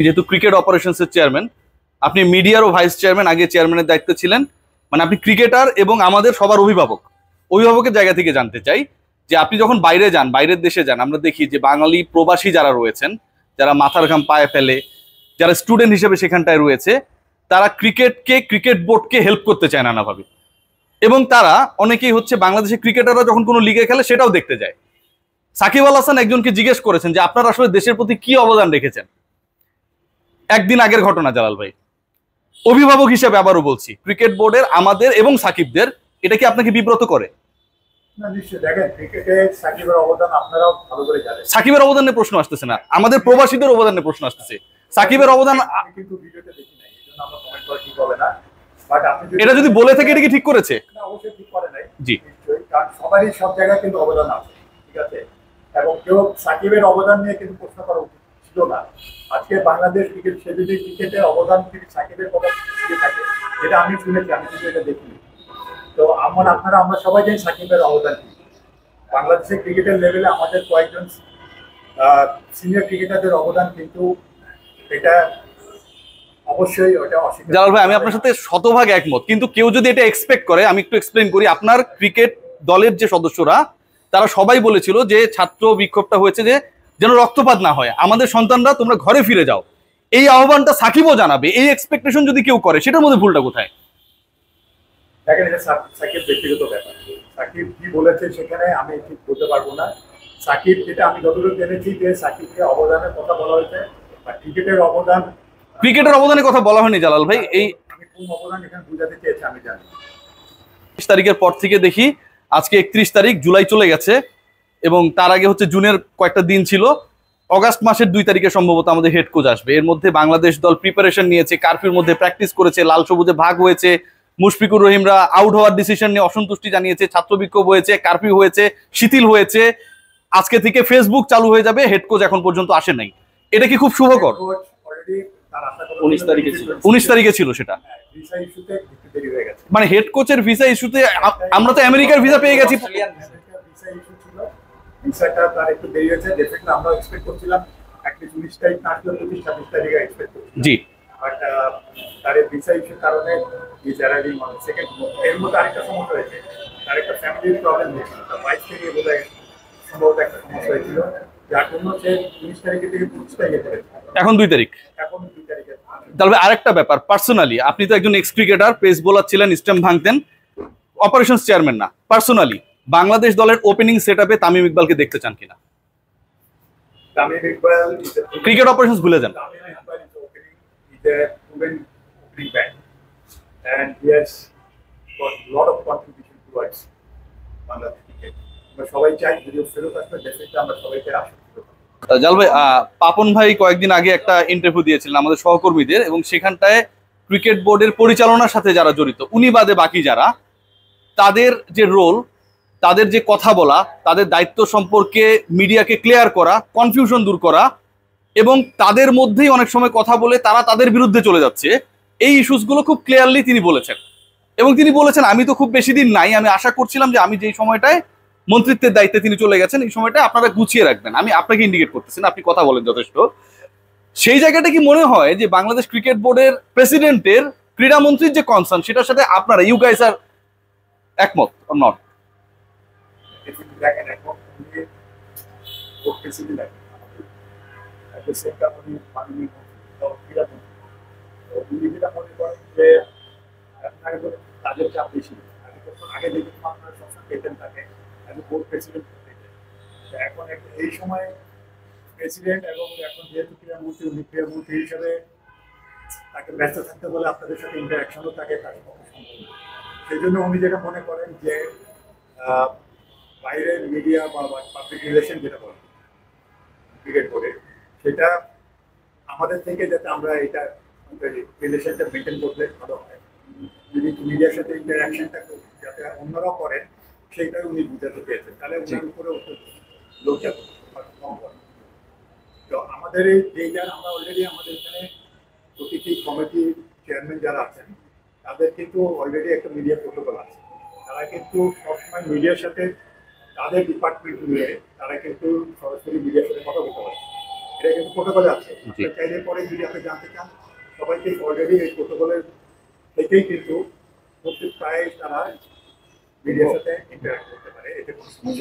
যেহেতু cricket অপারেশনসের chairman, আপনি মিডিয়ারও vice chairman, আগে চেয়ারম্যানের দায়িত্বে ছিলেন, মানে আপনি ক্রিকেটার এবং আমাদের সবার অভিভাবক। অভিভাবকের জায়গা থেকে জানতে চাই যে আপনি যখন বাইরে যান, বাইরের দেশে যান, আমরা দেখি যে বাঙালি প্রবাসী যারা রয়েছেন, যারা মাথার ঘাম পায়ে ফেলে, যারা স্টুডেন্ট হিসেবে সেখানটায় রয়েছে, তারা ক্রিকেট বোর্ডকে হেল্প করতে চায় নানাভাবে। এবং তারা অনেকেই হচ্ছে বাংলাদেশের ক্রিকেটাররা যখন কোনো লিগে খেলে সেটাও দেখতে যায়। সাকিব আল হাসান একজনকে জিজ্ঞেস করেছেন যে আপনারা আসলে দেশের প্রতি কি অবদান রেখেছেন। একদিন আগের ঘটনা জালাল ভাই, অভিভাবক হিসেবে আবারও বলছি, ক্রিকেট বোর্ডের আমাদের এবং সাকিবদের, এটা কি আপনাকে বিব্রত করে? সাকিবের অবদানের প্রশ্ন আসতেছে না, আমাদের প্রবাসীদের অবদানের প্রশ্ন আসতেছে। সাকিবের অবদান এটা যদি বলে থাকে, এটা কি ঠিক করেছে? জি, সবারই সব জায়গায় কিন্তু অবদান আছে, ঠিক আছে, এবং কেউ সাকিবের অবদান নিয়ে কিন্তু প্রশ্ন করা উচিত ছিল না। আজকে বাংলাদেশ ক্রিকেট, সে যদি ক্রিকেটের অবদান যদি সাকিবের কথা থাকে, যেটা আমি শুনেছি, আমি কিন্তু এটা দেখিনি। তো আমরা সবাই জানি সাকিবের অবদান কি। বাংলাদেশের ক্রিকেটের লেভেলে আমাদের কয়েকজন সিনিয়র ক্রিকেটারদের অবদান কিন্তু এটা অবশ্যই ওটা অস্বীকার। জালাল ভাই, আমি আপনার সাথে শতভাগ একমত, কিন্তু কেউ যদি এটা এক্সপেক্ট করে, আমি একটু এক্সপ্লেইন করি। আপনার ক্রিকেট দলের যে সদস্যরা, তারা সবাই বলেছিল যে ছাত্র বিক্ষোভটা হয়েছে যে যেন রক্তপাত না হয়, আমাদের সন্তানরা তোমরা ঘরে ফিরে যাও, এই আহ্বানটা সাকিবও জানাবে, এই এক্সপেকটেশন যদি কেউ করে, সেটার মধ্যে ভুলটা কোথায়? দেখেন, এটা সাকিব ব্যক্তিগত ব্যাপার। সাকিব কি বলেছে সেখানে আমি ঠিক বলতে পারবো না। সাকিব, যেটা আমি যতটুকু জেনেছি যে সাকিবকে অবদানের কথা বলা হয়েছে, বা ক্রিকেটের অবদানের কথা বলা হয়নি জালাল ভাই। এই আমি কোন অবদান এখানে বুঝাতে চেয়েছি আমি জানি। 30 তারিখের পর থেকে দেখি আজকে 31 তারিখ, জুলাই চলে গেছে, এবং তার আগে হচ্ছে জুনের কয়েকটা দিন ছিল। অগাস্ট মাসের 2 তারিখে সম্ভবত আমাদের হেড কোচ আসবে। এর মধ্যে বাংলাদেশ দল প্রিপারেশন নিয়েছে, কারফিউর মধ্যে প্র্যাকটিস করেছে, লাল সবুজে ভাগ হয়েছে, মুশফিকুর রহিমরা আউট হওয়ার ডিসিশন নিয়ে অসন্তুষ্টি জানিয়েছে, ছাত্র বিক্ষোভ হয়েছে, কারফিউ হয়েছে, শিথিল হয়েছে। আজকে থেকে ফেসবুক চালু হয়ে যাবে, হেড কোচ এখন পর্যন্ত আসে নাই। এটা কি খুব শুভকর? 19 তারিখে ছিল সেটা, মানে হেড কোচের ভিসা ইস্যুতে আমরা তো আমেরিকার ভিসা পেয়ে গেছি। ভিসাটা তার একটু দেরি হয়েছে, ডেফিনেটলি আমরা এক্সপেক্ট করছিলাম অ্যাটলিস্ট 19 তারিখ না আসলে 25-26 তারিখে এক্সপেক্ট করছিলাম। জি, বাট তার ভিসা ইস্যুর কারণে ভিসারারি সেকেন্ড, এর মধ্যে আরেকটা সমস্যা হয়েছে, তার একটা ফ্যামিলির প্রবলেম হয়েছিল, তার ওয়াইফ থেকে বোধহয় সম্ভবত একটা সমস্যা হয়েছিল, যার জন্য সে 19 তারিখে থেকে 25 তারিখে করেছে। এখন 2 তারিখ। তাহলে আরেকটা ব্যাপার, পার্সোনালি আপনি তো একজন এক্স ক্রিকেটার, পেস বোলার ছিলেন, স্ট্যাম্প ভাঙতেন, অপারেশনস চেয়ারম্যান না, পার্সোনালি বাংলাদেশ দলের ওপেনিং সেটআপে তামিম ইকবালকে দেখতে চান কিনা? তামিম ইকবাল ক্রিকেট অপারেশনস ভুলে যান। Tamim Iqbal is opening, he's a proven opening back and he has got a lot of contribution towards Bangladesh cricket. আমরা সবাই চাই যদি ফেরত আসবে, ডেফিনেটলি আমরা সবাইকে আশা করব। জাল ভাই, পাপন ভাই কয়েকদিন আগে একটা ইন্টারভিউ দিয়েছিলেন আমাদের সহকর্মীদের, এবং সেখানটায় ক্রিকেট বোর্ডের পরিচালনার সাথে যারা জড়িত, উনি বাদে বাকি যারা, তাদের যে রোল, তাদের যে কথা বলা, তাদের দায়িত্ব সম্পর্কে মিডিয়াকে ক্লিয়ার করা, কনফিউশন দূর করা, এবং তাদের মধ্যেই অনেক সময় কথা বলে তারা তাদের বিরুদ্ধে চলে যাচ্ছে, এই ইস্যুসগুলো খুব ক্লিয়ারলি তিনি বলেছেন। এবং তিনি বলেছেন, আমি তো খুব বেশি দিন নাই, আমি আশা করছিলাম যে আমি যেই সময়টায় মন্ত্রিত্বের দায়িত্বে তিনি চলে গেছেন, এই সময়টা আপনারা গুছিয়ে রাখবেন। আমি আপনাকে ইন্ডিকেট করতেছেন, আপনি কথা বলেন যথেষ্ট। সেই জায়গাটা কি মনে হয় যে বাংলাদেশ ক্রিকেট বোর্ডের প্রেসিডেন্টের ক্রীড়ামন্ত্রীর যে কনসার্ন, সেটার সাথে আপনারা ইউ গাইস আর একমত অর নট? তাদের চাপ বেশি, আগে দেখে আপনারা সবসময় পেতেন তাকে বোর্ড প্রেসিডেন্ট, এখন এই সময় প্রেসিডেন্ট এবং এখন যেহেতু ক্রীড়ামন্ত্রী হিসেবে তাকে ব্যস্ত থাকতে বলে আপনাদের সাথে ইন্টারাকশনও থাকে, তার সেই জন্য উনি যেটা মনে করেন যে বাইরের মিডিয়া বা পাবলিক রিলেশন যেটা বলে ক্রিকেট বোর্ডে, সেটা আমাদের থেকে যাতে আমরা এটা রিলেশনটা মেনটেন করলে ভালো হয়, যদি মিডিয়ার সাথে ইন্টারাকশনটা যাতে অন্যরাও করেন, সেইটাই উনি বুঝাতে পেরেছেন। তাহলে ওনার উপরে লোক যাতে কম করে। তো আমাদের এই যারা আমরা অলরেডি আমাদের এখানে প্রতিটি কমিটির চেয়ারম্যান যারা আছেন, তাদের কিন্তু অলরেডি একটা মিডিয়া প্রোটোকল আছে। তারা কিন্তু সবসময় মিডিয়ার সাথে তাদের ডিপার্টমেন্ট নিয়ে তারা কিন্তু সরাসরি মিডিয়ার সাথে কথা বলতে পারে। এটা কিন্তু প্রোটোকলে আছে। জি। আপনি চাইলে পরে যদি আপনি জানতে চান, সবাইকে অলরেডি এই প্রোটোকলের থেকেই কিন্তু প্রায় তারা মিডিয়ার সাথে ইন্টারঅ্যাক্ট করতে পারে। এতে কোনো সমস্যা